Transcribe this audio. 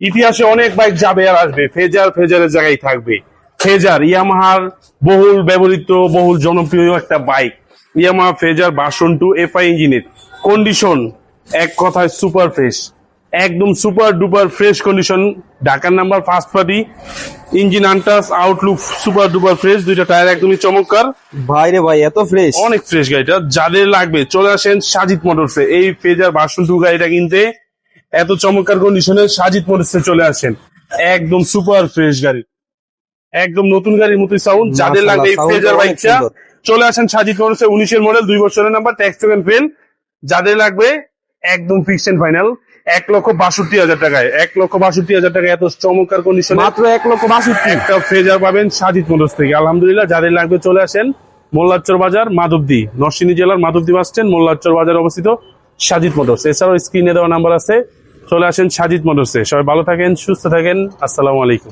ইতিহাসে অনেক বাইক যাবে আর আসবে, ফেজারের জায়গায় থাকবে। ফেজার ইয়ামাহার বহুল ব্যবহৃত, বহুল জনপ্রিয় একটা bike. Yamaha phasor version 2 FI ইঞ্জিনের কন্ডিশন এক কথায় সুপার ফ্রেশ, একদম সুপার ডুপার ফ্রেশ কন্ডিশন। ঢাকার number, first party, engine untouch, Outlook super duper fresh, দুইটা টায়ার একদমই চমৎকার। ভাই রে ভাই, এত ফ্রেশ! অনেক ফ্রেশ গাড়িটা। যাদের লাগবে চলে আসেন সাজিদ মোটরসে। এই ফেজার ভার্সন 2 গাড়িটা কিনতে এত চমৎকার কন্ডিশনে সাজিদ মোটরসে চলে আসেন। একদম সুপার ফ্রেশ গাড়ি, একদম নতুন গাড়ির মতোই সাউন্ড। যাদের লাগবে এই ফেজার বাইকটা চলে আসেন সাজিদ মোটরসে। 19-এর মডেল, 2 বছরের নাম্বার, ট্যাক্স টোকেন ফেল। যাদের লাগবে একদম ফিক্সড এন্ড ফাইনাল 1,62,000 টাকায়, 1,62,000 টাকায় এত চমৎকার কন্ডিশন, মাত্র 1,62,000 একটা ফেজার পাবেন সাজিদ মোটরস থেকে। আলহামদুলিল্লাহ, যাদের লাগবে চলে আসেন মোল্লারচর বাজার, মাধবদী, নরসিংদী জেলার মাধবদী বাস স্ট্যান্ড, মোল্লারচর বাজার অবস্থিত সাজিদ মোটরস। এছাড়াও স্ক্রিনে দেওয়া নাম্বার আছে, চলে আসেন সাজিদ মোটরসে। সবাই ভালো থাকেন, সুস্থ থাকেন, আসসালামু আলাইকুম।